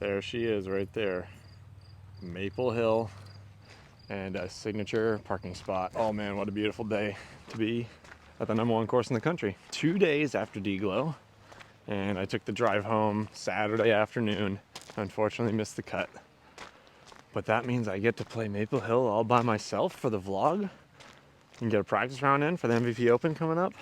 There she is right there. Maple Hill and a signature parking spot. Oh man, what a beautiful day to be at the #1 course in the country. 2 days after D-Glow, and I took the drive home Saturday afternoon. Unfortunately missed the cut. But that means I get to play Maple Hill all by myself for the vlog and get a practice round in for the MVP Open coming up.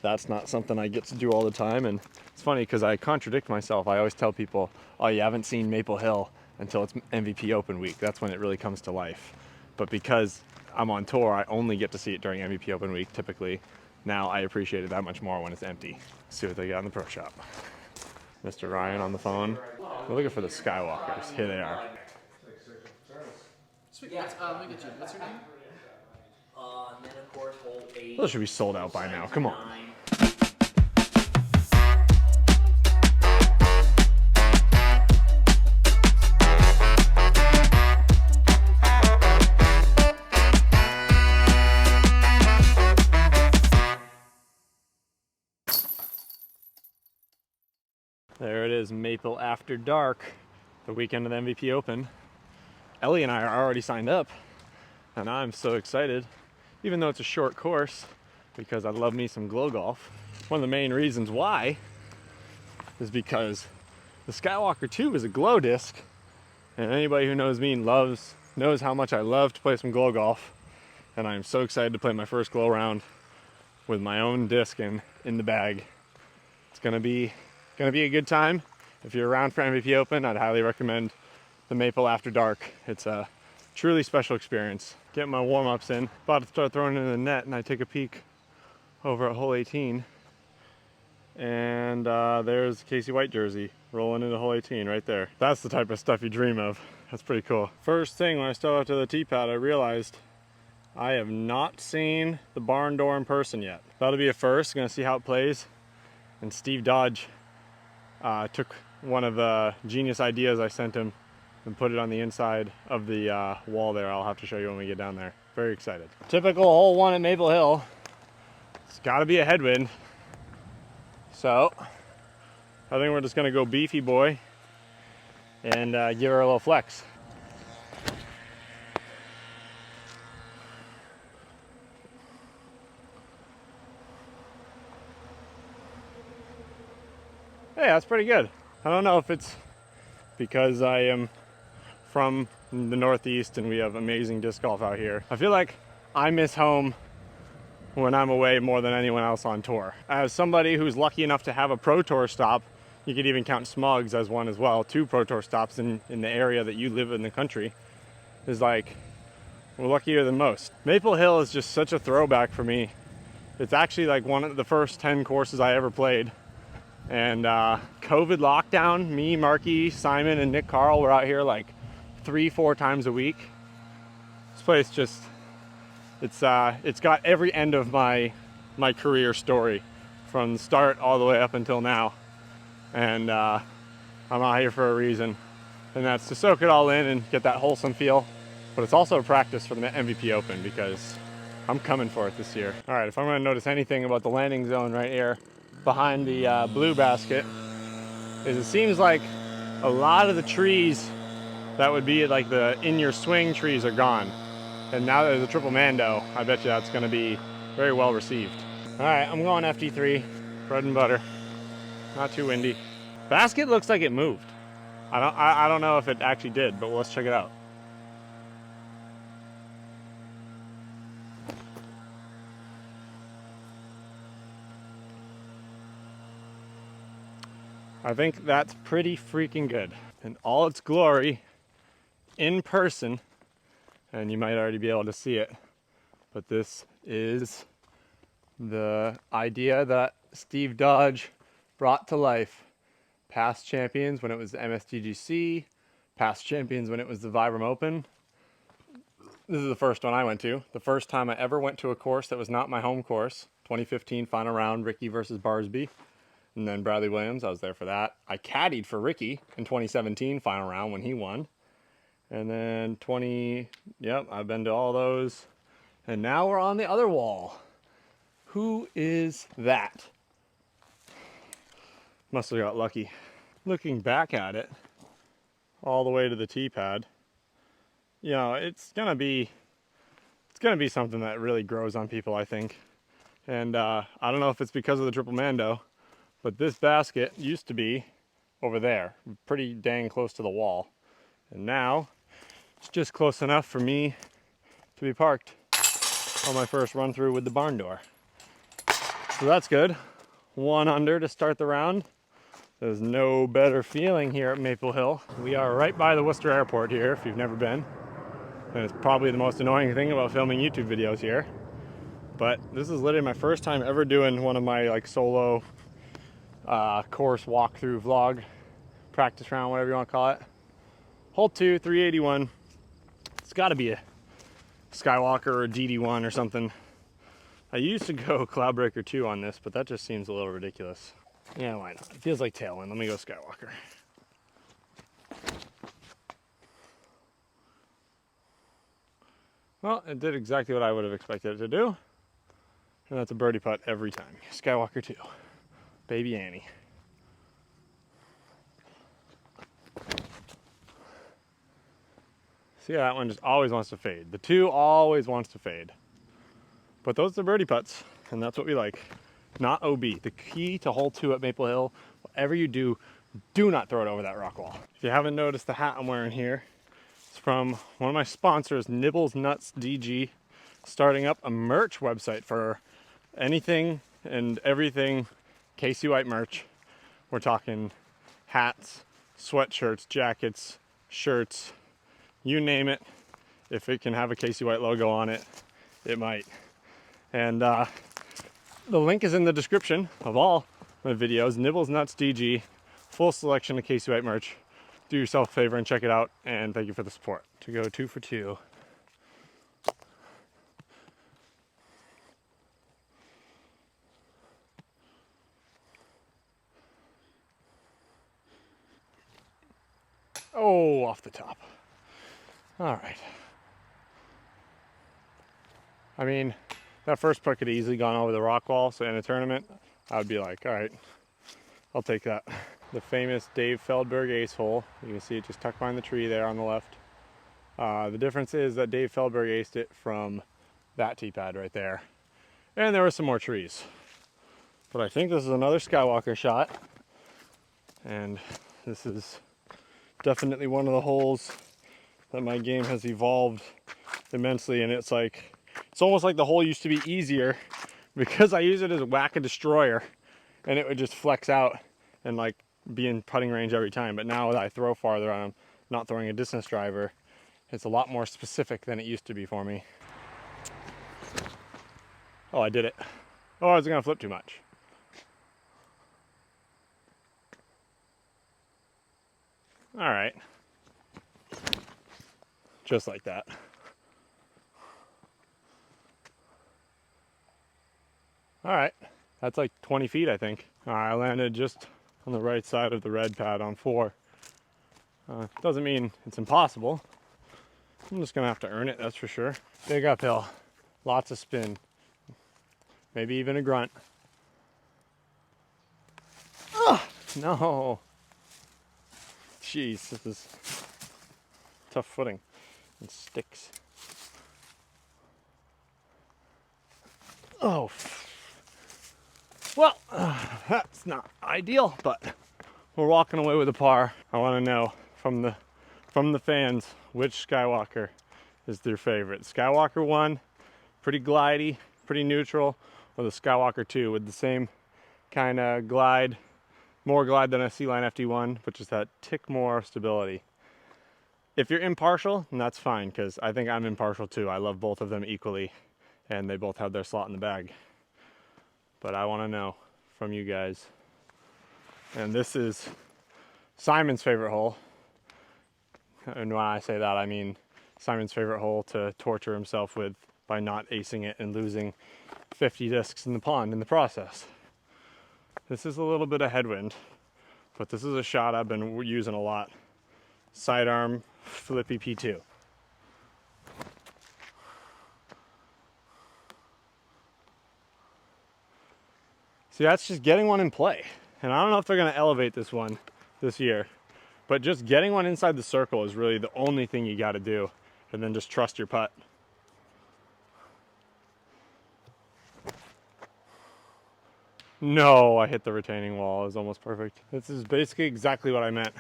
That's not something I get to do all the time, and it's funny because I contradict myself. I always tell people, oh, you haven't seen Maple Hill until it's MVP Open week. That's when it really comes to life. But because I'm on tour, I only get to see it during MVP Open week typically. Now I appreciate it that much more when it's empty. Let's see what they got in the pro shop. Mr. Ryan on the phone. We're looking for the Skywalkers. Here they are. Sweet. Let me get you. What's your name? And then of course hole 8. Those should be sold out by now. Come on. 9. There it is, Maple After Dark, the weekend of the MVP Open. Ellie and I are already signed up, and I'm so excited, even though it's a short course, because I love me some glow golf. One of the main reasons why is because the Skywalker 2 is a glow disc, and anybody who knows me knows how much I love to play some glow golf, and I'm so excited to play my first glow round with my own disc in the bag. It's gonna be a good time. If you're around for MVP Open, I'd highly recommend the Maple After Dark. It's a truly special experience. Getting my warm-ups in, about to start throwing into the net, and I take a peek over at hole 18, and there's Casey White jersey rolling into hole 18 right there. That's the type of stuff you dream of. That's pretty cool. First thing when I stepped out to the tee pad, I realized I have not seen the barn door in person yet. That'll be a first. Gonna see how it plays. And Steve Dodge took one of the genius ideas I sent him and put it on the inside of the wall there. I'll have to show you when we get down there. Very excited. Typical hole 1 at Maple Hill. It's got to be a headwind. So I think we're just going to go beefy boy and give her a little flex. Hey, that's pretty good. I don't know if it's because I am from the Northeast and we have amazing disc golf out here. I feel like I miss home when I'm away more than anyone else on tour. As somebody who's lucky enough to have a Pro Tour stop, you could even count Smugs as one as well, 2 Pro Tour stops in the area that you live in the country, is like, we're luckier than most. Maple Hill is just such a throwback for me. It's actually like one of the first 10 courses I ever played. And COVID lockdown, me, Marky, Simon, and Nick Carl were out here like 3-4 times a week. This place just, it's got every end of my career story from the start all the way up until now. And I'm out here for a reason, and that's to soak it all in and get that wholesome feel. But it's also a practice for the MVP Open because I'm coming for it this year. All right, if I'm gonna notice anything about the landing zone right here behind the blue basket, is it seems like a lot of the trees that would be like the in your swing trees are gone. And now there's a triple Mando, I bet you that's gonna be very well received. All right, I'm going FD3, bread and butter. Not too windy. Basket looks like it moved. I don't know if it actually did, but let's check it out. I think that's pretty freaking good. In all its glory, in person, and you might already be able to see it, but this is the idea that Steve Dodge brought to life. Past champions when it was the MSTGC, past champions when it was the Vibram Open. This is the first one I went to. The first time I ever went to a course that was not my home course. 2015 final round, Ricky versus Barsby. And then Bradley Williams, I was there for that. I caddied for Ricky in 2017 final round when he won. And then I've been to all those. And now we're on the other wall. Who is that? Must have got lucky. Looking back at it, all the way to the tee pad, you know, it's gonna be something that really grows on people, I think. And I don't know if it's because of the triple Mando, but this basket used to be over there, pretty dang close to the wall. And now it's just close enough for me to be parked on my first run through with the barn door. So that's good. 1 under to start the round. There's no better feeling here at Maple Hill. We are right by the Worcester Airport here, if you've never been. And it's probably the most annoying thing about filming YouTube videos here. But this is literally my first time ever doing one of my like solo course walkthrough vlog, practice round, whatever you want to call it. Hole 2, 381. It's got to be a Skywalker or a DD1 or something. I used to go Cloudbreaker 2 on this, but that just seems a little ridiculous. Yeah, why not? It feels like Tailwind. Let me go Skywalker. Well, it did exactly what I would have expected it to do. And that's a birdie putt every time. Skywalker 2. Baby Annie. See, that one just always wants to fade. The 2 always wants to fade. But those are birdie putts, and that's what we like. Not OB. The key to hole 2 at Maple Hill, whatever you do, do not throw it over that rock wall. If you haven't noticed the hat I'm wearing here, it's from one of my sponsors, Nibbles Nuts DG, starting up a merch website for anything and everything Casey White merch. We're talking hats, sweatshirts, jackets, shirts, you name it. If it can have a Casey White logo on it, it might. And the link is in the description of all my videos. Nibbles Nuts DG, full selection of Casey White merch. Do yourself a favor and check it out, and thank you for the support. To go 2 for 2. Oh, off the top. All right. I mean, that first putt could have easily gone over the rock wall, so in a tournament, I would be like, all right, I'll take that. The famous Dave Feldberg ace hole. You can see it just tucked behind the tree there on the left. The difference is that Dave Feldberg aced it from that tee pad right there. And there were some more trees. But I think this is another Skywalker shot. And this is definitely one of the holes that my game has evolved immensely. And it's almost like the hole used to be easier because I use it as a whack-a-destroyer and it would just flex out and like be in putting range every time. But now that I throw farther on, I'm not throwing a distance driver, it's a lot more specific than it used to be for me. Oh, I did it. Oh, I was gonna flip too much. All right. Just like that. All right. That's like 20 feet, I think. All right, I landed just on the right side of the red pad on 4. Doesn't mean it's impossible. I'm just gonna have to earn it, that's for sure. Big uphill, lots of spin, maybe even a grunt. Oh, no. Jeez, this is tough footing. It sticks. Oh, well, that's not ideal, but we're walking away with a par. I want to know from the fans which Skywalker is their favorite. Skywalker 1, pretty glidey, pretty neutral, or the Skywalker 2 with the same kind of glide, more glide than a Sea-Line FD1, but just that tick more stability. If you're impartial, then that's fine, because I think I'm impartial too. I love both of them equally, and they both have their slot in the bag. But I want to know from you guys. And this is Simon's favorite hole. And when I say that, I mean Simon's favorite hole to torture himself with by not acing it and losing 50 discs in the pond in the process. This is a little bit of headwind, but this is a shot I've been using a lot. Sidearm flippy P2. See, that's just getting one in play. And I don't know if they're going to elevate this one this year, But just getting one inside the circle is really the only thing you got to do. And then just trust your putt. No, I hit the retaining wall. It was almost perfect. This is basically exactly what I meant.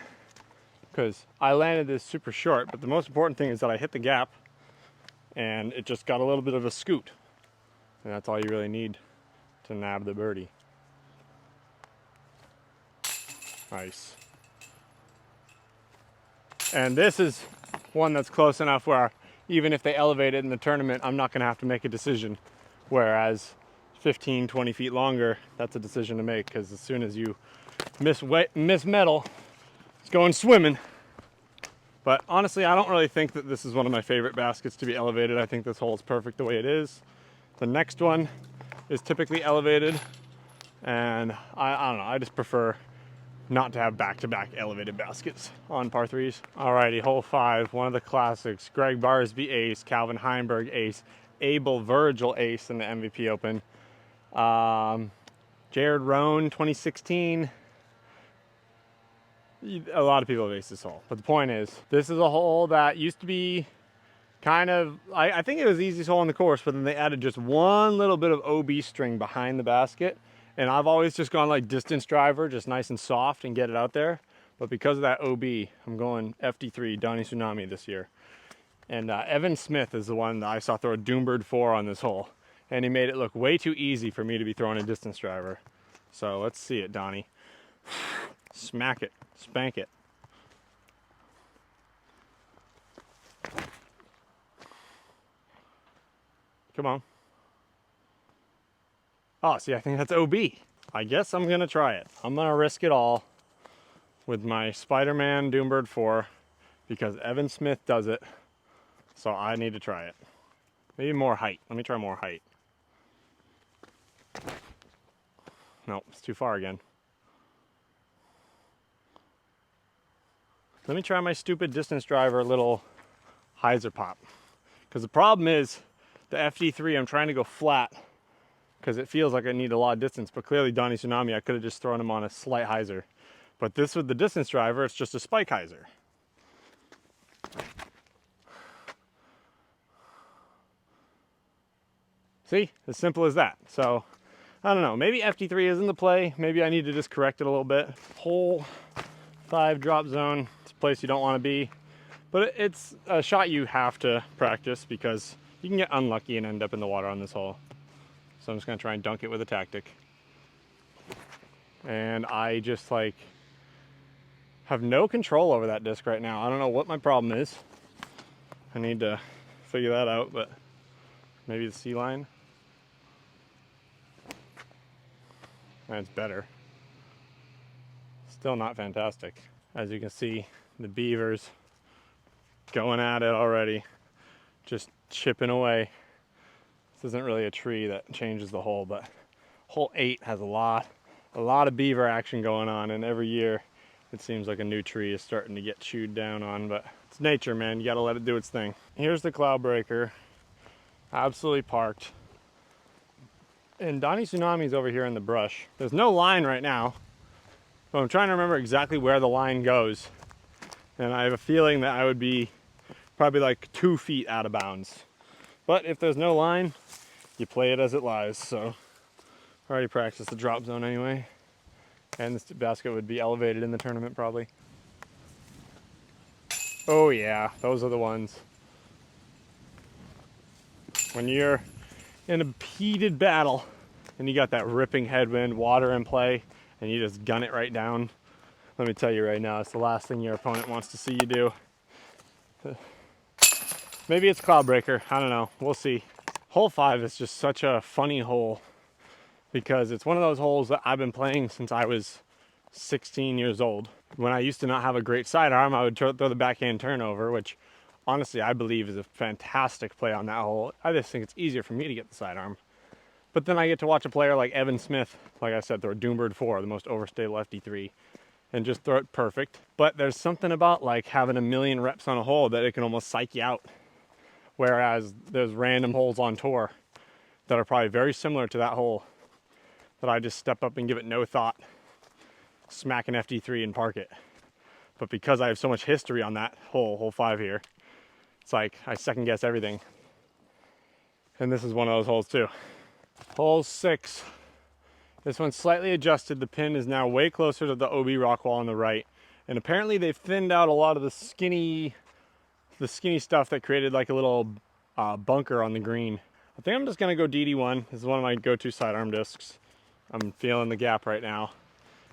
Because I landed this super short, but the most important thing is that I hit the gap and it just got a little bit of a scoot. And that's all you really need to nab the birdie. Nice. And this is one that's close enough where even if they elevate it in the tournament, I'm not going to have to make a decision. Whereas 15, 20 feet longer, that's a decision to make, because as soon as you miss metal, it's going swimming. But honestly, I don't really think that this is one of my favorite baskets to be elevated. I think this hole is perfect the way it is. The next one is typically elevated, and I don't know, I just prefer not to have back-to-back elevated baskets on par threes. Alrighty, hole 5, one of the classics. Greg Barsby ace, Calvin Heimberg ace, Abel Virgil ace in the MVP Open. Jared Rohn 2016. A lot of people have aced this hole, but the point is, this is a hole that used to be kind of, I think it was the easiest hole on the course, but then they added just one little bit of OB string behind the basket. And I've always just gone like distance driver, just nice and soft and get it out there. But because of that OB, I'm going FD3, Donnie Tsunami this year. And Evan Smith is the one that I saw throw a Doombird 4 on this hole. And he made it look way too easy for me to be throwing a distance driver. So let's see it, Donnie. Smack it, spank it. Come on. Oh, see, I think that's OB. I guess I'm gonna try it. I'm gonna risk it all with my Spider-Man Doombird 4 because Evan Smith does it. So I need to try it. Maybe more height. Let me try more height. Nope, it's too far again. Let me try my stupid distance driver little hyzer pop. Because the problem is the FD3, I'm trying to go flat because it feels like I need a lot of distance, but clearly Donnie Tsunami, I could have just thrown him on a slight hyzer. But this with the distance driver, it's just a spike hyzer. See, as simple as that. So, I don't know, maybe FD3 isn't the play. Maybe I need to just correct it a little bit. Hole 5 drop zone, it's a place you don't want to be. But it's a shot you have to practice because you can get unlucky and end up in the water on this hole. So I'm just gonna try and dunk it with a tactic. And I just like have no control over that disc right now. I don't know what my problem is. I need to figure that out, but maybe the C line. That's better. Still not fantastic. As you can see, the beavers going at it already, just chipping away. This isn't really a tree that changes the hole, but hole 8 has a lot of beaver action going on, and every year it seems like a new tree is starting to get chewed down on, but it's nature, man. You gotta let it do its thing. Here's the cloud breaker, absolutely parked. And Donnie Tsunami's over here in the brush. There's no line right now, but I'm trying to remember exactly where the line goes. And I have a feeling that I would be probably like 2 feet out of bounds. But if there's no line, you play it as it lies. So I already practiced the drop zone anyway. And this basket would be elevated in the tournament probably. Oh yeah, those are the ones. When you're in a heated battle and you got that ripping headwind, water in play, and you just gun it right down, let me tell you right now, it's the last thing your opponent wants to see you do. Maybe it's cloud breaker, I don't know, we'll see. Hole 5 is just such a funny hole because it's one of those holes that I've been playing since I was 16 years old. When I used to not have a great sidearm, I would throw the backhand turnover, which honestly I believe is a fantastic play on that hole. I just think it's easier for me to get the sidearm. But then I get to watch a player like Evan Smith, like I said, throw a Doombird 4, the most overstayed lefty 3, and just throw it perfect. But there's something about like having a million reps on a hole that it can almost psych you out. Whereas there's random holes on tour that are probably very similar to that hole that I just step up and give it no thought, smack an FD3 and park it. But because I have so much history on that hole 5 here, it's like I second guess everything. And this is one of those holes too. Hole 6. This one's slightly adjusted. The pin is now way closer to the OB rock wall on the right. And apparently they've thinned out a lot of the skinny stuff that created like a little bunker on the green. I think I'm just gonna go DD1. This is one of my go-to sidearm discs. I'm feeling the gap right now.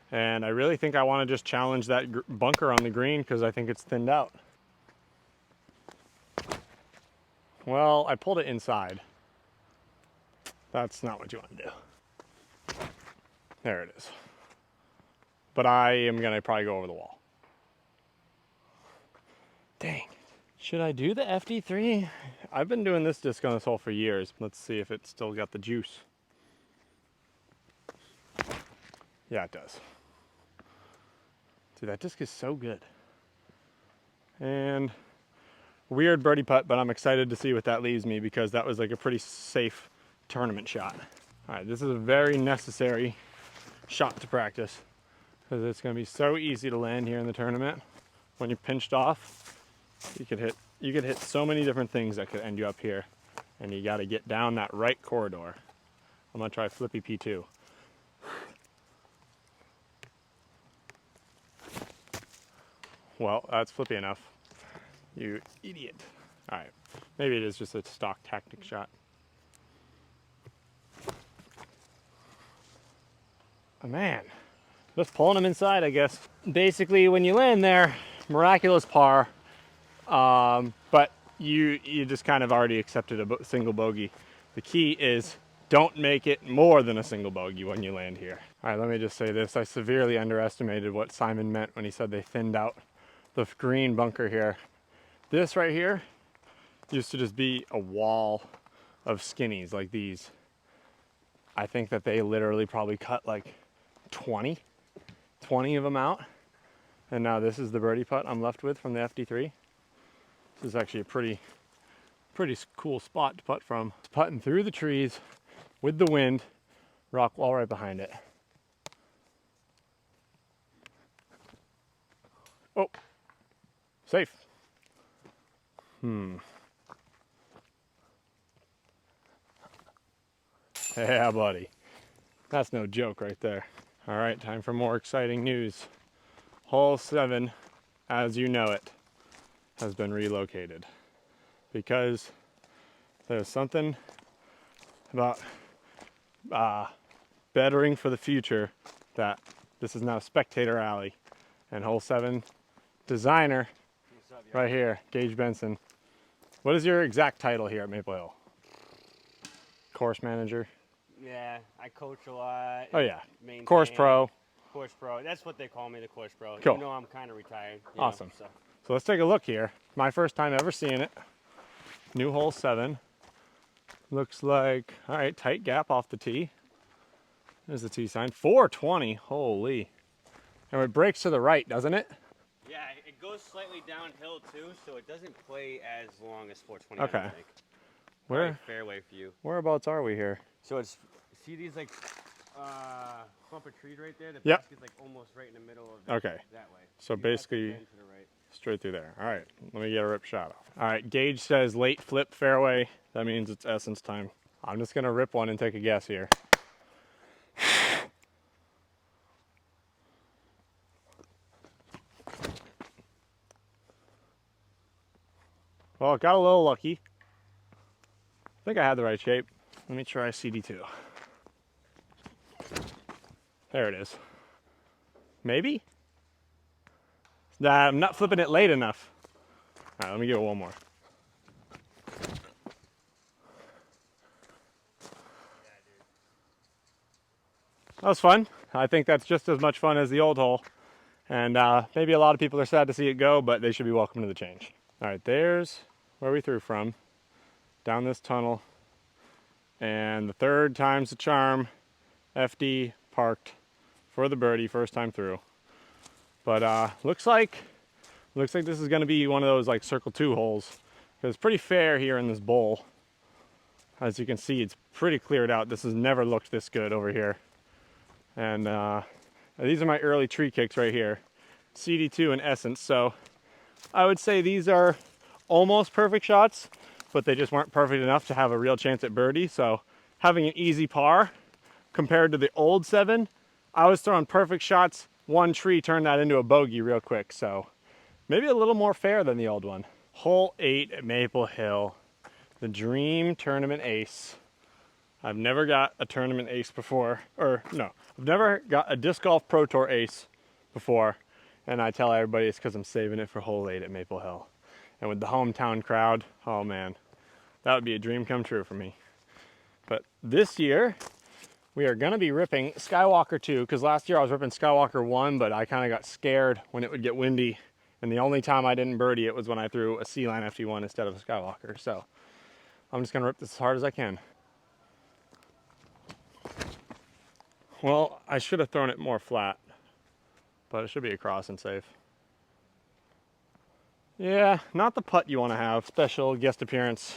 And I really think I wanna just challenge that bunker on the green because I think it's thinned out. Well, I pulled it inside. That's not what you want to do. There it is. But I am gonna probably go over the wall. Dang. Should I do the FD3? I've been doing this disc on this hole for years. Let's see if it's still got the juice. Yeah, it does. Dude, that disc is so good. And weird birdie putt, but I'm excited to see what that leaves me because that was like a pretty safe tournament shot. All right, this is a very necessary shot to practice because it's gonna be so easy to land here in the tournament. When you're pinched off, you could hit so many different things that could end you up here, and you got to get down that right corridor. I'm gonna try flippy P2. Well, that's flippy enough. You idiot. All right, maybe it is just a stock tactic shot. Oh, man, just pulling them inside, I guess. Basically, when you land there, miraculous par. But you just kind of already accepted a single bogey. The key is don't make it more than a single bogey when you land here. All right, let me just say this. I severely underestimated what Simon meant when he said they thinned out the green bunker here. This right here used to just be a wall of skinnies like these. I think that they literally probably cut like 20 of them out. And now this is the birdie putt I'm left with from the FD3. This is actually a pretty cool spot to putt from. It's putting through the trees with the wind, rock wall right behind it. Oh, safe. Yeah, buddy. That's no joke right there. All right, time for more exciting news. Hole 7, as you know it, has been relocated because there's something about bettering for the future that this is now Spectator Alley, and hole 7 designer right here, Gage Benson. What is your exact title here at Maple Hill? Course manager? Yeah, I coach a lot. Oh yeah, maintain, course pro. Course pro. That's what they call me, the course pro. Cool. You know, I'm kind of retired. Awesome. Know, So let's take a look here. My first time ever seeing it. New hole 7. Looks like, all right, tight gap off the tee. There's the tee sign. 420, holy. And it breaks to the right, doesn't it? Yeah, it goes slightly downhill too, so it doesn't play as long as 420. Okay. I don't think. Where? Probably fairway for you. Whereabouts are we here? So it's, see these like clump of trees right there? The Yep. basket's like almost right in the middle of Okay. that way. So You have to basically bend to the right. straight through there. All right, let me get a rip shot off. All right, Gage says late flip fairway. That means it's essence time. I'm just gonna rip one and take a guess here. Well, it got a little lucky. I think I had the right shape. Let me try CD2. There it is. Maybe? Nah, I'm not flipping it late enough. All right, let me give it one more. That was fun. I think that's just as much fun as the old hole. And maybe a lot of people are sad to see it go, but they should be welcome to the change. All right, there's where we threw from. Down this tunnel. And the third time's the charm. FD parked for the birdie, first time through. But looks like this is gonna be one of those like circle 2 holes. Because it's pretty fair here in this bowl. As you can see, it's pretty cleared out. This has never looked this good over here. And these are my early tree kicks right here. CD2 in essence. So I would say these are almost perfect shots, but they just weren't perfect enough to have a real chance at birdie. So having an easy par compared to the old 7, I was throwing perfect shots. One tree turned that into a bogey real quick. So maybe a little more fair than the old one. Hole 8 at Maple Hill, the dream tournament ace. I've never got a tournament ace before, or no, I've never got a Disc Golf Pro Tour ace before, and I tell everybody it's because I'm saving it for hole 8 at Maple Hill. And with the hometown crowd, oh man, that would be a dream come true for me. But this year, we are gonna be ripping Skywalker 2, because last year I was ripping Skywalker 1, but I kind of got scared when it would get windy, and the only time I didn't birdie it was when I threw a Sea-Line FT1 instead of a Skywalker. So I'm just gonna rip this as hard as I can. Well, I should have thrown it more flat, but it should be across and safe. Yeah, not the putt you want to have. Special guest appearance.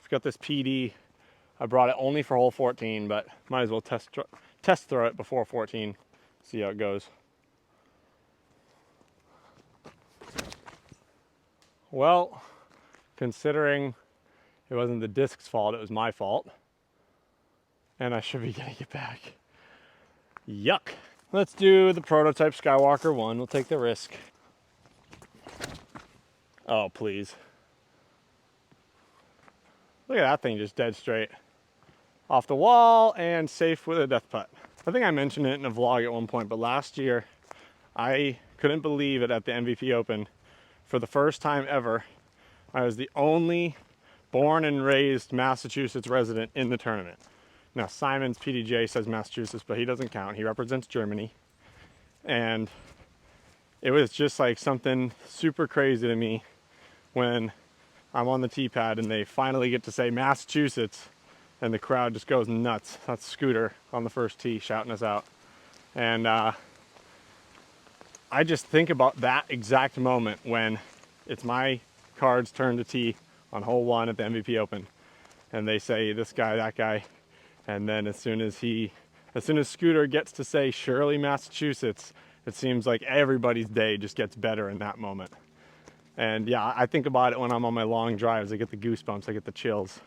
I've got this PD. I brought it only for hole 14, but might as well test throw it before 14. See how it goes. Well, considering it wasn't the disc's fault, it was my fault. And I should be getting it back. Yuck. Let's do the prototype Skywalker 1. We'll take the risk. Oh, please. Look at that thing just dead straight. Off the wall and safe with a death putt. I think I mentioned it in a vlog at one point, but last year I couldn't believe it at the MVP Open. For the first time ever, I was the only born and raised Massachusetts resident in the tournament. Now, Simon's PDJ says Massachusetts, but he doesn't count. He represents Germany. And it was just like something super crazy to me when I'm on the tee pad and they finally get to say Massachusetts and the crowd just goes nuts. That's Scooter on the first tee shouting us out. And I just think about that exact moment when it's my card's turn to tee on hole 1 at the MVP Open. And they say this guy, that guy. And then as soon as Scooter gets to say Shirley, Massachusetts, it seems like everybody's day just gets better in that moment. And yeah, I think about it when I'm on my long drives. I get the goosebumps, I get the chills.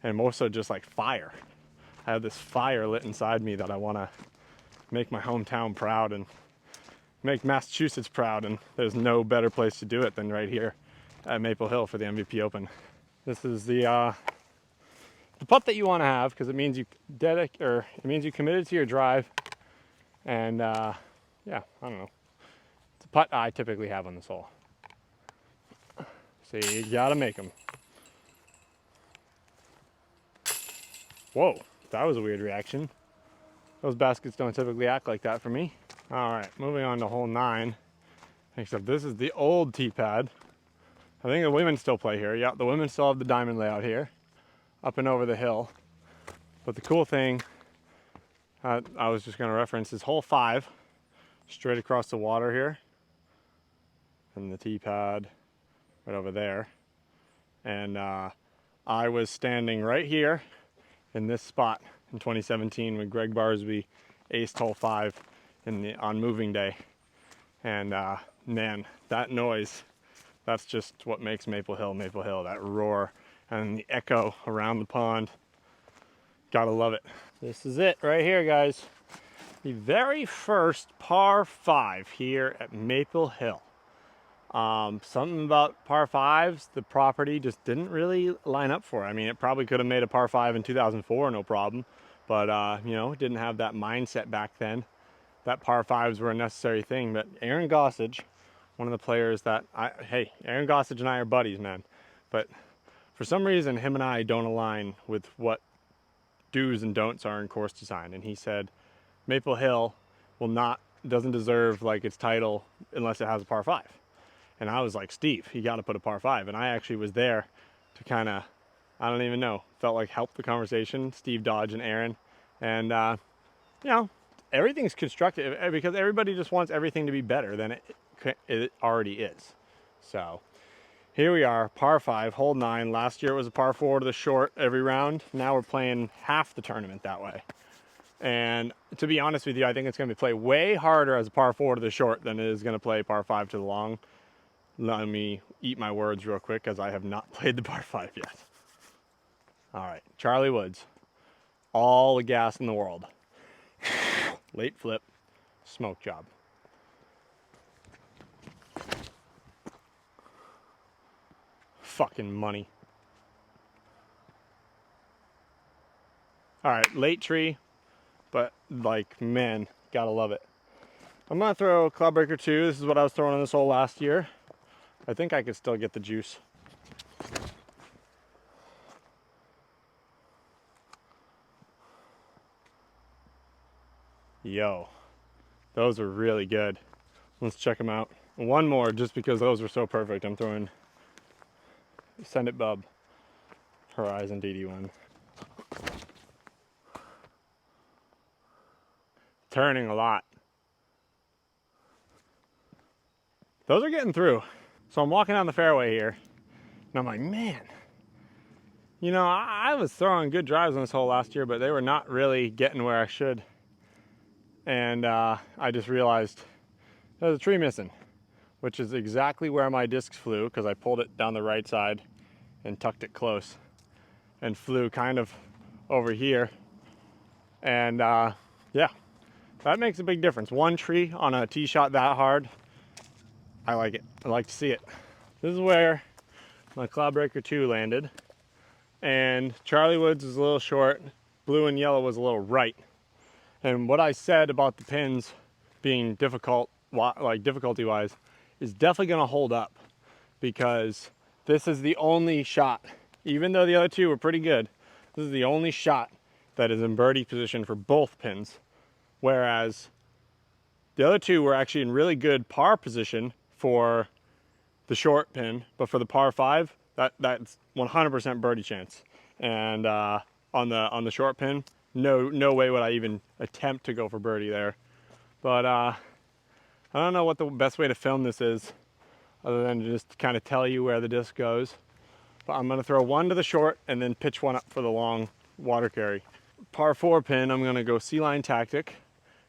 And more so just like fire. I have this fire lit inside me that I want to make my hometown proud and make Massachusetts proud. And there's no better place to do it than right here at Maple Hill for the MVP Open. This is the putt that you want to have, because it means you committed to your drive. And yeah, I don't know. It's a putt I typically have on this hole. So you gotta make them. Whoa, that was a weird reaction. Those baskets don't typically act like that for me. All right, moving on to hole 9. Except this is the old tee pad. I think the women still play here. Yeah, the women still have the diamond layout here, up and over the hill. But the cool thing I was just gonna reference is hole 5, straight across the water here. And the tee pad right over there. And I was standing right here in this spot in 2017 when Greg Barsby aced hole 5 on moving day. And man, that noise, that's just what makes Maple Hill, that roar and the echo around the pond. Gotta love it. This is it right here, guys. The very first par 5 here at Maple Hill. Something about par 5s, the property just didn't really line up for it. I mean, it probably could have made a par 5 in 2004, no problem. But, you know, it didn't have that mindset back then. That par 5s were a necessary thing. But Aaron Gossage, one of the players that, hey, Aaron Gossage and I are buddies, man. But for some reason, him and I don't align with what do's and don'ts are in course design. And he said, Maple Hill doesn't deserve like its title unless it has a par 5. And I was like, Steve, you got to put a par 5. And I actually was there to kind of, I don't even know, felt like help the conversation, Steve Dodge and Aaron. And, you know, everything's constructive because everybody just wants everything to be better than it already is. So here we are, par 5, hole 9. Last year it was a par 4 to the short every round. Now we're playing half the tournament that way. And to be honest with you, I think it's going to play way harder as a par 4 to the short than it is going to play par 5 to the long. Let me eat my words real quick, as I have not played the par 5 yet. All right, Charlie Woods. All the gas in the world. Late flip, smoke job. Fucking money. All right, late tree, but like, man, gotta love it. I'm gonna throw Cloud Breaker 2. This is what I was throwing on this hole last year. I think I could still get the juice. Yo, those are really good. Let's check them out. One more, just because those were so perfect. I'm throwing Send It Bub Horizon DD1. Turning a lot. Those are getting through. So I'm walking down the fairway here, and I'm like, man, you know, I was throwing good drives on this hole last year, but they were not really getting where I should. And I just realized there's a tree missing, which is exactly where my discs flew, because I pulled it down the right side and tucked it close and flew kind of over here. And yeah, that makes a big difference. One tree on a tee shot that hard, I like it. I like to see it. This is where my Cloud Breaker 2 landed. And Charlie Woods is a little short, blue and yellow was a little right. And what I said about the pins being difficult, like difficulty-wise, is definitely gonna hold up, because this is the only shot, even though the other two were pretty good, this is the only shot that is in birdie position for both pins. Whereas the other two were actually in really good par position for the short pin, but for the par 5, that's 100% birdie chance. And on the short pin, no way would I even attempt to go for birdie there. But I don't know what the best way to film this is, other than to just kind of tell you where the disc goes. But I'm gonna throw one to the short and then pitch one up for the long water carry. Par 4 pin, I'm gonna go Sea Lion Tactic,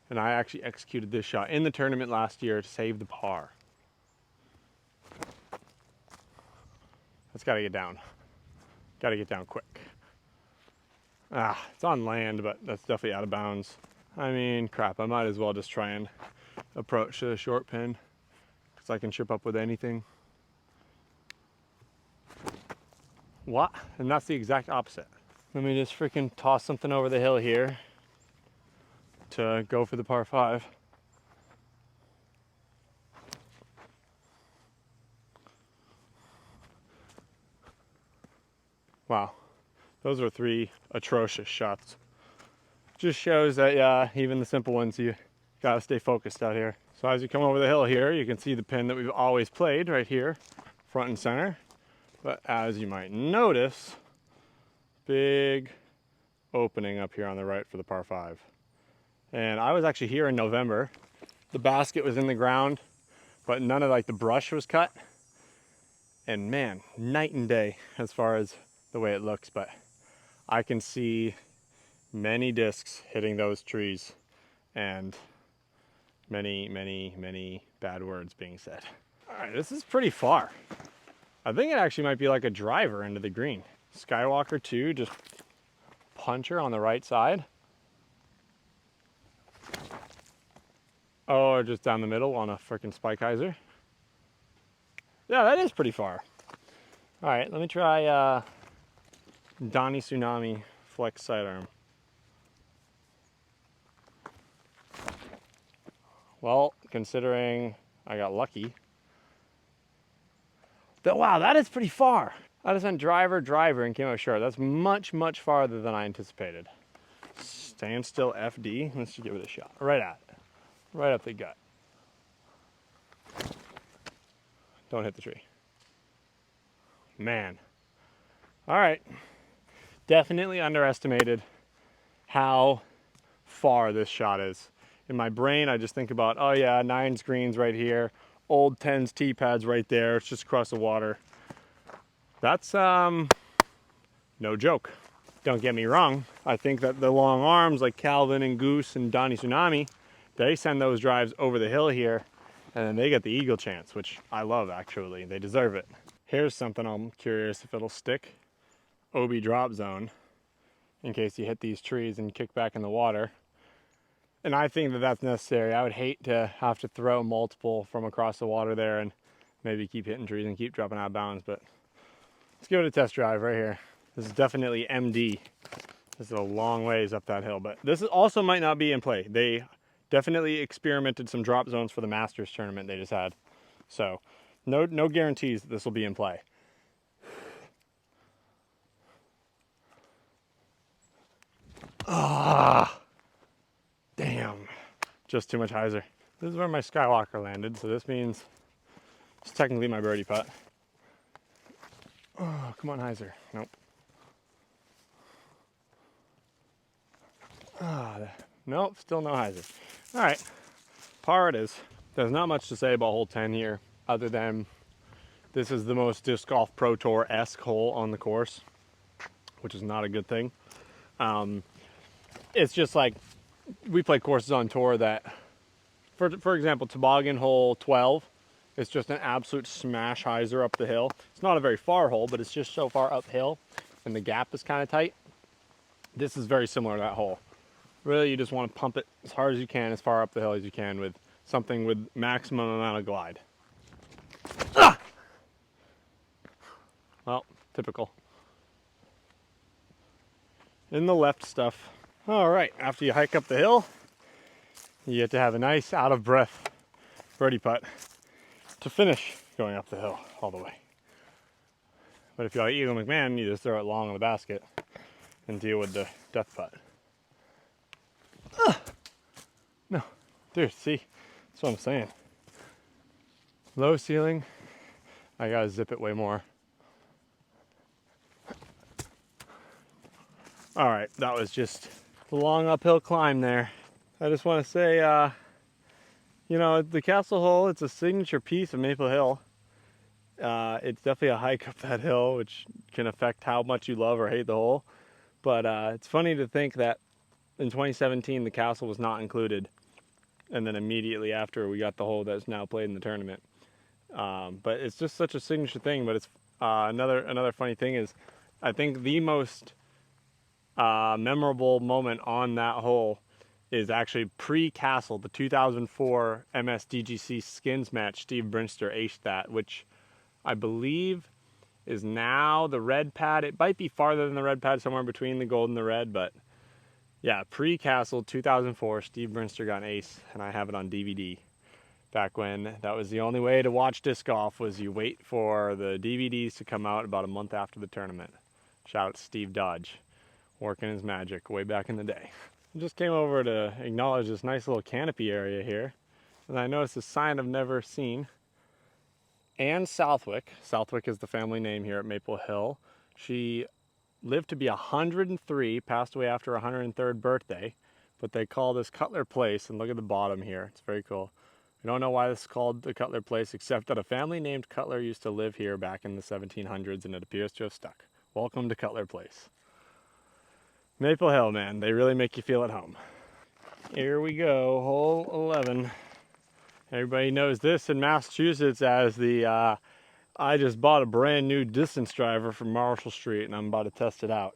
and I actually executed this shot in the tournament last year to save the par. That's gotta get down. Gotta get down quick. It's on land, but that's definitely out of bounds. I mean, crap, I might as well just try and approach to the short pin, because I can trip up with anything. What? And that's the exact opposite. Let me just freaking toss something over the hill here to go for the par 5. Wow, those are 3 atrocious shots. Just shows that, yeah, even the simple ones, you gotta stay focused out here. So as you come over the hill here, you can see the pin that we've always played right here, front and center. But as you might notice, big opening up here on the right for the par 5. And I was actually here in November. The basket was in the ground, but none of like the brush was cut. And man, night and day as far as the way it looks, but I can see many discs hitting those trees and many bad words being said. All right, this is pretty far. I think it actually might be like a driver into the green. Skywalker 2, just puncher on the right side. Oh, just down the middle on a freaking spike hyzer. Yeah, that is pretty far. All right, let me try Donnie Tsunami flex sidearm. Well, considering I got lucky. Wow, that is pretty far. I just went driver, and came out short. That's much farther than I anticipated. Stand still FD. Let's just give it a shot. Right at it. Right up the gut. Don't hit the tree. Man. All right. Definitely underestimated how far this shot is. In my brain, I just think about, oh yeah, 9's greens right here, old 10's tee pads right there. It's just across the water. That's no joke. Don't get me wrong, I think that the long arms like Calvin and Goose and Donnie Tsunami, they send those drives over the hill here, and then they get the eagle chance, which I love actually. They deserve it. Here's something I'm curious if it'll stick. Obi drop zone, in case you hit these trees and kick back in the water. And I think that that's necessary. I would hate to have to throw multiple from across the water there and maybe keep hitting trees and keep dropping out of bounds, but let's give it a test drive right here. This is definitely MD. This is a long ways up that hill, but this also might not be in play. They definitely experimented some drop zones for the Masters tournament they just had. So no guarantees that this will be in play. Ah, damn. Just too much hyzer. This is where my Skywalker landed, so this means it's technically my birdie putt. Oh, come on, hyzer. Nope. Nope, still no hyzer. All right, par it is. There's not much to say about hole 10 here, other than this is the most Disc Golf Pro Tour-esque hole on the course, which is not a good thing. It's just like, we play courses on tour that, for example, Toboggan hole 12, it's just an absolute smash hyzer up the hill. It's not a very far hole, but it's just so far uphill, and the gap is kind of tight. This is very similar to that hole. Really, you just want to pump it as hard as you can, as far up the hill as you can, with something with maximum amount of glide. Ah! Well, typical. In the left stuff. All right, after you hike up the hill, you get to have a nice out-of-breath birdie putt to finish going up the hill all the way. But if you're like Eagle McMahon, you just throw it long on the basket and deal with the death putt. No, dude, see, that's what I'm saying. Low ceiling, I gotta zip it way more. All right, that was just a long uphill climb there. I just want to say, you know, the Castle Hole, it's a signature piece of Maple Hill. It's definitely a hike up that hill, which can affect how much you love or hate the hole. But it's funny to think that in 2017, the Castle was not included. And then immediately after, we got the hole that's now played in the tournament. But it's just such a signature thing. But it's another funny thing is, I think the most memorable moment on that hole is actually pre-Castle, the 2004 MSDGC Skins match. Steve Brinster aced that, which I believe is now the red pad. It might be farther than the red pad, somewhere between the gold and the red, but yeah, pre-Castle 2004, Steve Brinster got an ace, and I have it on DVD. Back when that was the only way to watch disc golf, was you wait for the DVDs to come out about a month after the tournament. Shout out to Steve Dodge, working his magic way back in the day. I just came over to acknowledge this nice little canopy area here, and I noticed a sign I've never seen. Anne Southwick. Southwick is the family name here at Maple Hill. She lived to be 103, passed away after her 103rd birthday, but they call this Cutler Place, and look at the bottom here, it's very cool. We don't know why this is called the Cutler Place, except that a family named Cutler used to live here back in the 1700s, and it appears to have stuck. Welcome to Cutler Place. Maple Hill, man, they really make you feel at home. Here we go, hole 11. Everybody knows this in Massachusetts as the, I just bought a brand new distance driver from Marshall Street and I'm about to test it out.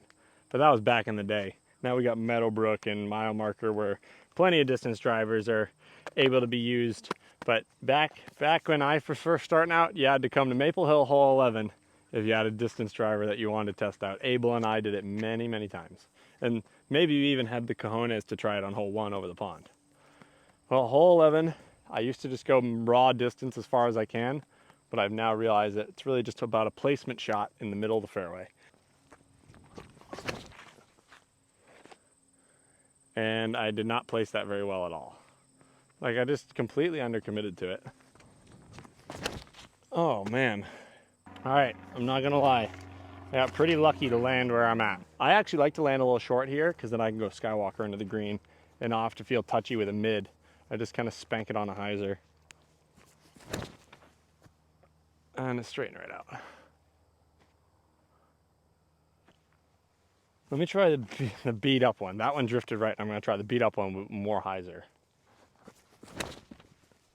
But that was back in the day. Now we got Meadowbrook and Mile Marker where plenty of distance drivers are able to be used. But back when I was first starting out, you had to come to Maple Hill hole 11 if you had a distance driver that you wanted to test out. Abel and I did it many, many times. And maybe you even had the cojones to try it on hole 1 over the pond. Well, hole 11, I used to just go raw distance as far as I can, but I've now realized that it's really just about a placement shot in the middle of the fairway. And I did not place that very well at all. Like, I just completely undercommitted to it. Oh man. All right, I'm not gonna lie. I got pretty lucky to land where I'm at. I actually like to land a little short here because then I can go Skywalker into the green and not have to feel touchy with a mid. I just kind of spank it on a hyzer. And it's straighten right out. Let me try the beat up one. That one drifted right. I'm gonna try the beat up one with more hyzer.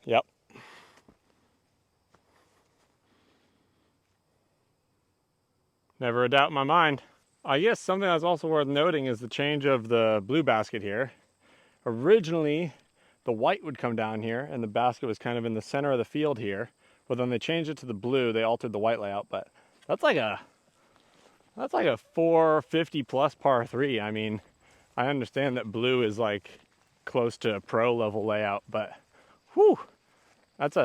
Yep. Never a doubt in my mind. I guess something that's also worth noting is the change of the blue basket here. Originally, the white would come down here and the basket was kind of in the center of the field here. But then they changed it to the blue, they altered the white layout, but that's like a 450 plus par 3. I mean, I understand that blue is like close to a pro level layout, but whew, that's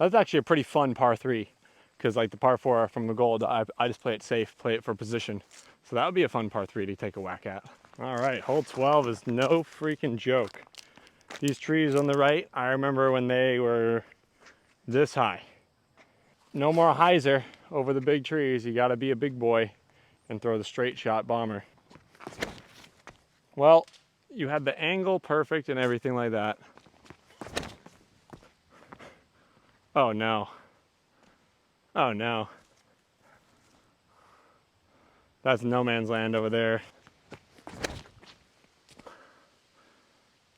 actually a pretty fun par 3. Because like the par 4 from the gold, I just play it safe, play it for position. So that would be a fun par 3 to take a whack at. All right, hole 12 is no freaking joke. These trees on the right, I remember when they were this high. No more hyzer over the big trees. You gotta be a big boy and throw the straight shot bomber. Well, you had the angle perfect and everything like that. Oh no. Oh no. That's no man's land over there.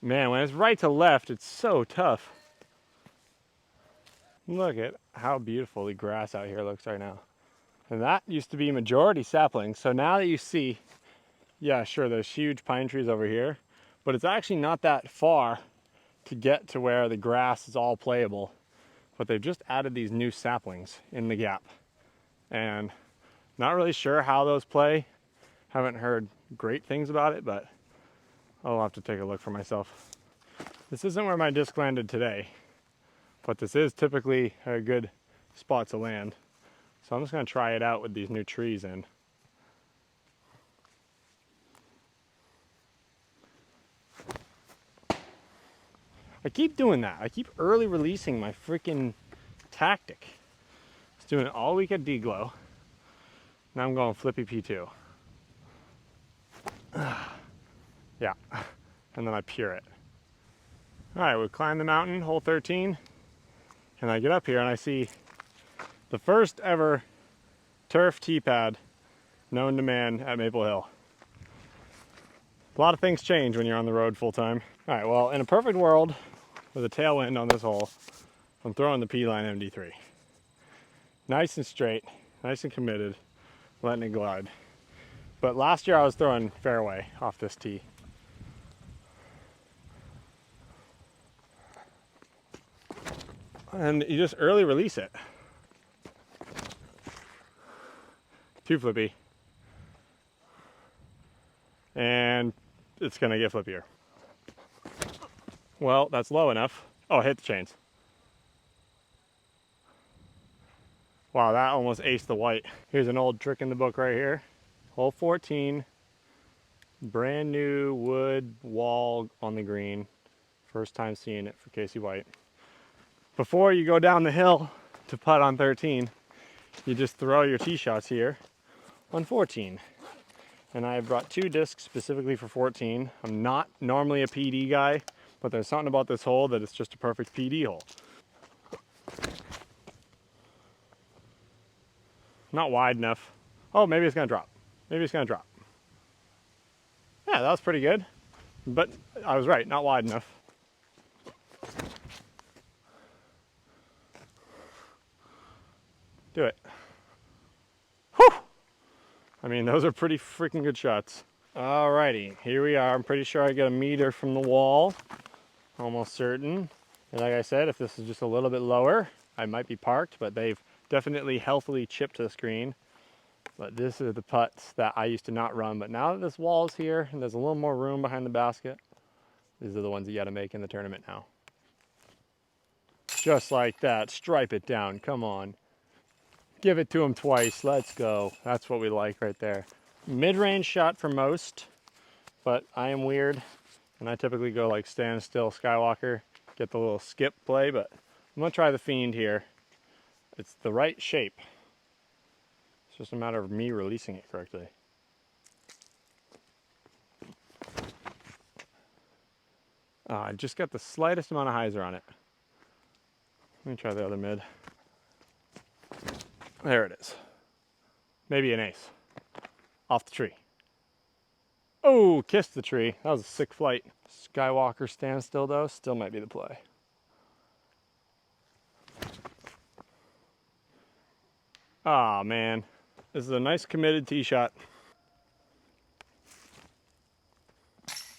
Man, when it's right to left, it's so tough. Look at how beautiful the grass out here looks right now. And that used to be majority saplings. So now that you see, yeah, sure, there's huge pine trees over here, but it's actually not that far to get to where the grass is all playable. But they've just added these new saplings in the gap. And not really sure how those play. Haven't heard great things about it, but I'll have to take a look for myself. This isn't where my disc landed today, but this is typically a good spot to land. So I'm just gonna try it out with these new trees in. I keep doing that. I keep early releasing my freaking tactic. I was doing it all week at D-Glow. Now I'm going flippy P2. Yeah, and then I pure it. All right, we climb the mountain, hole 13, and I get up here and I see the first ever turf tee pad known to man at Maple Hill. A lot of things change when you're on the road full time. All right, well, in a perfect world with a tailwind on this hole, I'm throwing the P-Line MD3. Nice and straight, nice and committed, letting it glide. But last year I was throwing fairway off this tee. And you just early release it. Too flippy. And it's gonna get flippier. Well, that's low enough. Oh, hit the chains. Wow, that almost aced the white. Here's an old trick in the book right here. Hole 14, brand new wood wall on the green. First time seeing it for Casey White. Before you go down the hill to putt on 13, you just throw your tee shots here on 14. And I brought 2 discs specifically for 14. I'm not normally a PD guy, but there's something about this hole that it's just a perfect PD hole. Not wide enough. Oh, maybe it's gonna drop. Maybe it's gonna drop. Yeah, that was pretty good. But I was right, not wide enough. Do it. Whew! I mean, those are pretty freaking good shots. Alrighty, here we are. I'm pretty sure I get a meter from the wall. Almost certain. And like I said, if this is just a little bit lower, I might be parked, but they've definitely healthily chipped this green. But this is the putts that I used to not run. But now that this wall is here and there's a little more room behind the basket, these are the ones you got to make in the tournament now. Just like that. Stripe it down. Come on. Give it to him twice. Let's go. That's what we like right there. Mid-range shot for most, but I am weird. And I typically go like standstill Skywalker, get the little skip play, but I'm gonna try the Fiend here. It's the right shape. It's just a matter of me releasing it correctly. I just got the slightest amount of hyzer on it. Let me try the other mid. There it is. Maybe an ace. Off the tree. Oh, kissed the tree. That was a sick flight. Skywalker standstill though, still might be the play. Ah, man. This is a nice committed tee shot.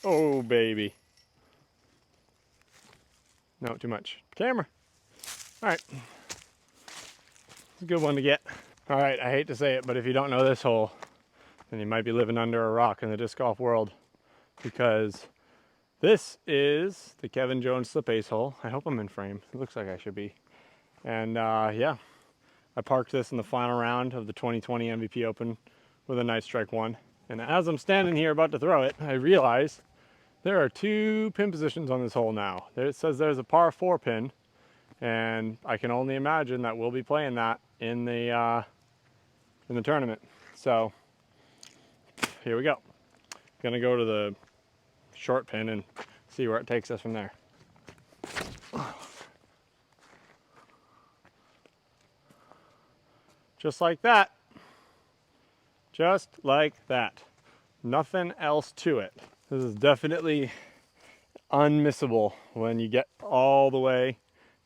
Oh, baby. No, too much. Camera. All right. It's a good one to get. All right, I hate to say it, but if you don't know this hole, then you might be living under a rock in the disc golf world, because this is the Kevin Jones slip ace hole. I hope I'm in frame. It looks like I should be. And yeah, I parked this in the final round of the 2020 MVP Open with a nice strike one. And as I'm standing here about to throw it, I realize there are 2 pin positions on this hole now. It says there's a par 4 pin, and I can only imagine that we'll be playing that in the tournament. So here we go. Gonna go to the short pin and see where it takes us from there. Just like that. Just like that. Nothing else to it. This is definitely unmissable when you get all the way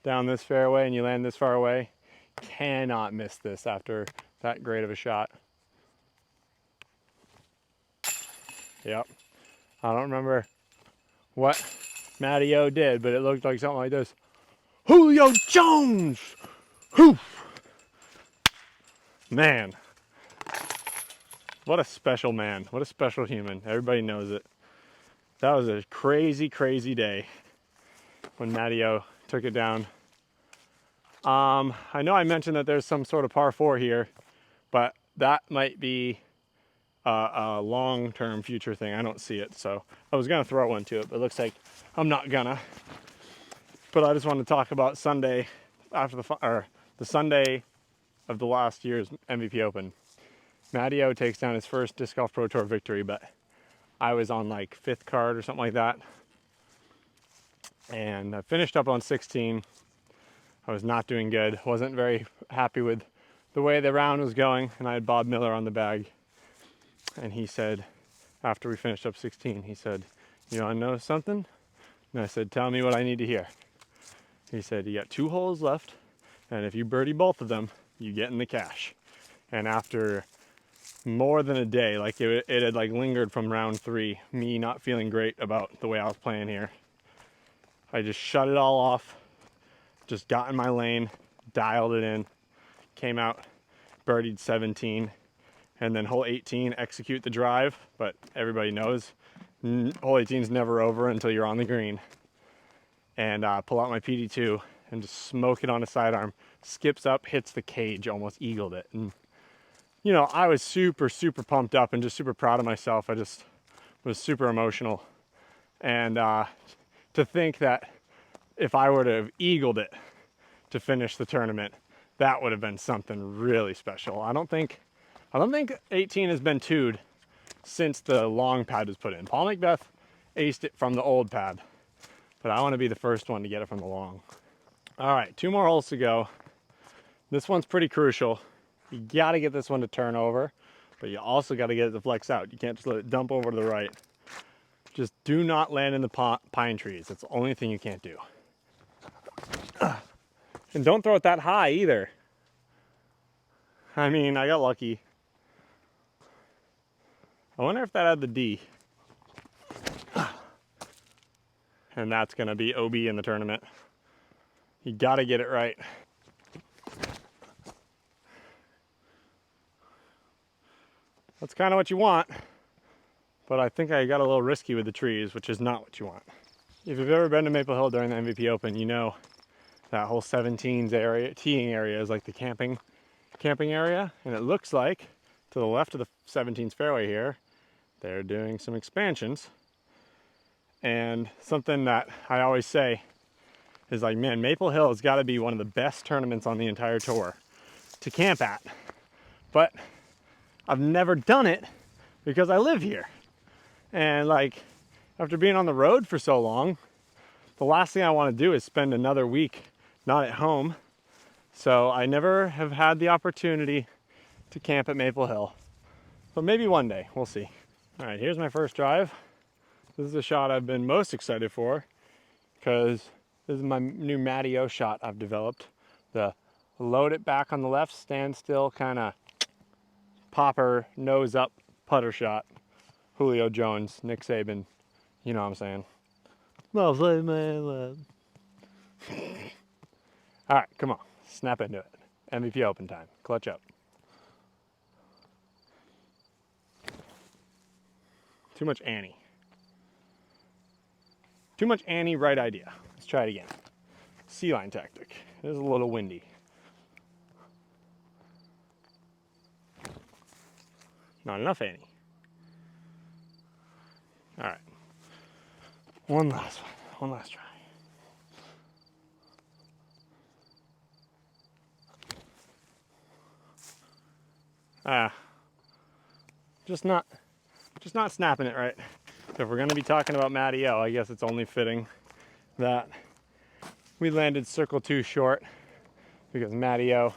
down this fairway and you land this far away. Cannot miss this after that great of a shot. Yep. I don't remember what Matty O did, but it looked like something like this. Julio Jones! Hoof! Man. What a special man. What a special human. Everybody knows it. That was a crazy, crazy day when Matty O took it down. I know I mentioned that there's some sort of par 4 here, but that might be a long-term future thing. I don't see it, so I was gonna throw one to it, but it looks like I'm not gonna. But I just want to talk about Sunday after the Sunday of the last year's MVP Open. Matty O takes down his first Disc Golf Pro Tour victory, but I was on like 5th card or something like that. And I finished up on 16. I was not doing good. Wasn't very happy with the way the round was going, and I had Bob Miller on the bag. And he said, after we finished up 16, he said, "You want to know something?" And I said, "Tell me what I need to hear." He said, "You got 2 holes left, and if you birdie both of them, you get in the cash." And after more than a day, like it had like lingered from round 3, me not feeling great about the way I was playing here, I just shut it all off, just got in my lane, dialed it in, came out, birdied 17, and then hole 18, execute the drive. But everybody knows hole 18 is never over until you're on the green. And pull out my PD2 and just smoke it on a sidearm. Skips up, hits the cage, almost eagled it. And you know, I was super, super pumped up and just super proud of myself. I just was super emotional. And to think that if I were to have eagled it to finish the tournament, that would have been something really special. I don't think 18 has been 2'd since the long pad was put in. Paul Macbeth aced it from the old pad, but I want to be the first one to get it from the long. All right, 2 more holes to go. This one's pretty crucial. You got to get this one to turn over, but you also got to get it to flex out. You can't just let it dump over to the right. Just do not land in the pine trees. That's the only thing you can't do. And don't throw it that high either. I mean, I got lucky. I wonder if that had the D. And that's going to be OB in the tournament. You got to get it right. That's kind of what you want, but I think I got a little risky with the trees, which is not what you want. If you've ever been to Maple Hill during the MVP Open, you know that whole 17's area, teeing area, is like the camping area, and it looks like to the left of the 17's fairway here, they're doing some expansions. And something that I always say is like, man, Maple Hill has got to be one of the best tournaments on the entire tour to camp at. But I've never done it because I live here. And like, after being on the road for so long, the last thing I want to do is spend another week not at home. So I never have had the opportunity to camp at Maple Hill. But maybe one day, we'll see. All right, here's my first drive. This is the shot I've been most excited for because this is my new Matty O shot I've developed. The load it back on the left, stand still, kind of popper, nose up putter shot. Julio Jones, Nick Saban, you know what I'm saying. Love, man, love. All right, come on, snap into it. MVP open time, clutch up. Too much Annie. Too much Annie, right idea. Let's try it again. Sea line tactic. It is a little windy. Not enough Annie. All right. One last one. One last try. Just not snapping it right. If we're gonna be talking about Matty O, I guess it's only fitting that we landed circle 2 short because Matty O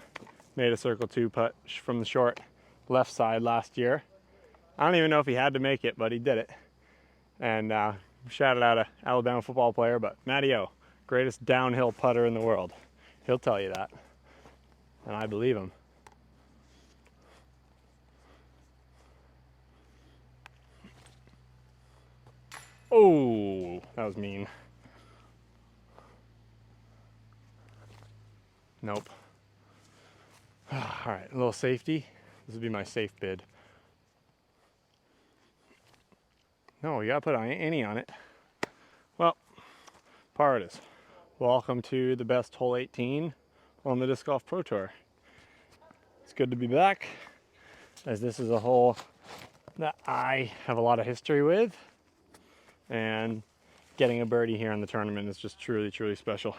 made a circle 2 putt from the short left side last year. I don't even know if he had to make it, but he did it. And shouted out a Alabama football player, but Matty O, greatest downhill putter in the world. He'll tell you that, and I believe him. Oh, that was mean. Nope. All right, a little safety. This would be my safe bid. No, we gotta put Annie on it. Well, par it is. Welcome to the best hole 18 on the Disc Golf Pro Tour. It's good to be back, as this is a hole that I have a lot of history with, and getting a birdie here in the tournament is just truly, truly special.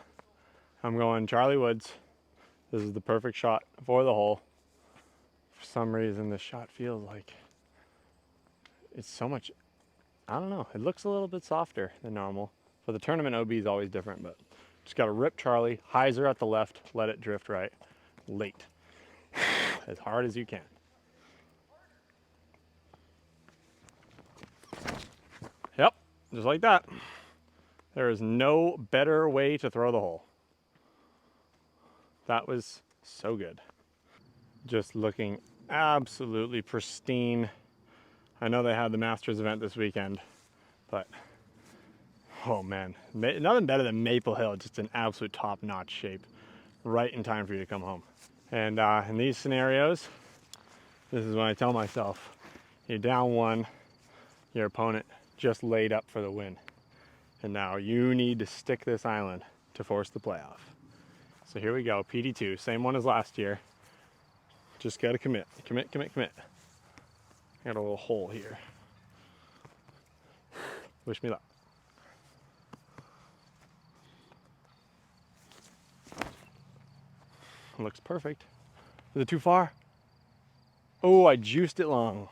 I'm going Charlie Woods. This is the perfect shot for the hole. For some reason, this shot feels like it's so much, I don't know, it looks a little bit softer than normal. For the tournament, OB is always different, but just got to rip Charlie, hyzer at the left, let it drift right, late. As hard as you can. Yep, just like that. There is no better way to throw the hole. That was so good. Just looking absolutely pristine. I know they had the Masters event this weekend, but oh man, nothing better than Maple Hill, just an absolute top-notch shape, right in time for you to come home. And in these scenarios, this is when I tell myself, you're down one, your opponent just laid up for the win. And now you need to stick this island to force the playoff. So here we go, PD2, same one as last year. Just gotta commit, commit, commit, commit. Got a little hole here. Wish me luck. Looks perfect. Is it too far? Oh, I juiced it long.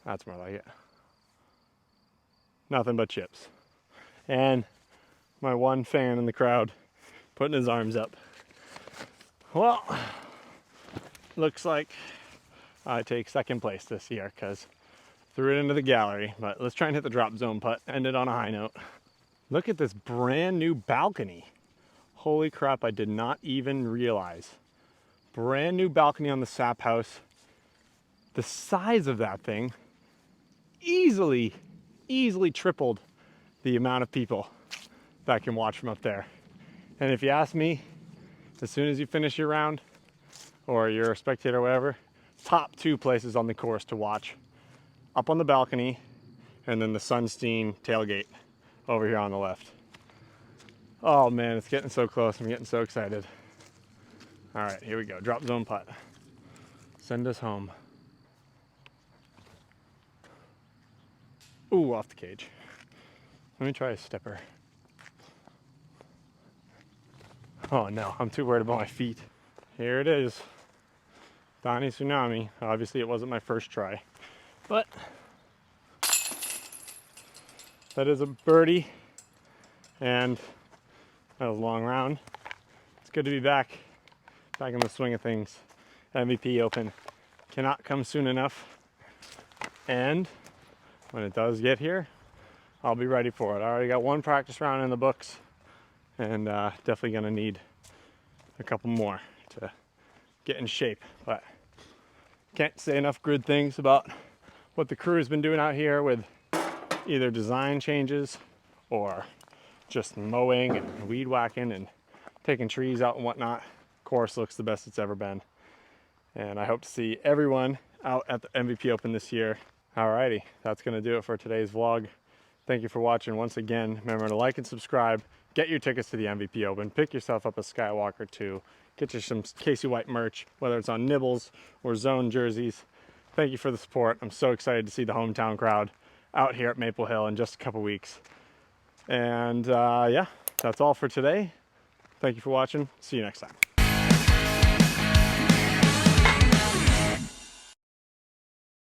That's more like it. Nothing but chips. And my one fan in the crowd putting his arms up. Well, looks like I take second place this year because threw it into the gallery. But let's try and hit the drop zone putt. End it on a high note. Look at this brand new balcony. Holy crap, I did not even realize. Brand new balcony on the Sap House. The size of that thing easily tripled the amount of people that can watch from up there. And if you ask me, as soon as you finish your round, or you're a spectator or whatever, top 2 places on the course to watch. Up on the balcony, and then the Sunstein tailgate over here on the left. Oh man, it's getting so close. I'm getting so excited. All right, here we go. Drop zone putt. Send us home. Ooh, off the cage. Let me try a stepper. Oh no, I'm too worried about my feet. Here it is. Donnie Tsunami. Obviously it wasn't my first try, but that is a birdie, and that was a long round. It's good to be back in the swing of things. MVP Open cannot come soon enough. And when it does get here, I'll be ready for it. I already got one practice round in the books, and definitely gonna need a couple more to get in shape. But can't say enough good things about what the crew has been doing out here with either design changes or just mowing and weed whacking and taking trees out and whatnot. Course looks the best it's ever been. And I hope to see everyone out at the MVP Open this year. Alrighty, that's gonna do it for today's vlog. Thank you for watching once again. Remember to like and subscribe. Get your tickets to the MVP Open. Pick yourself up a Skywalker 2. Get you some Casey White merch, whether it's on Nibbles or Zone jerseys. Thank you for the support. I'm so excited to see the hometown crowd out here at Maple Hill in just a couple weeks. And yeah, that's all for today. Thank you for watching. See you next time.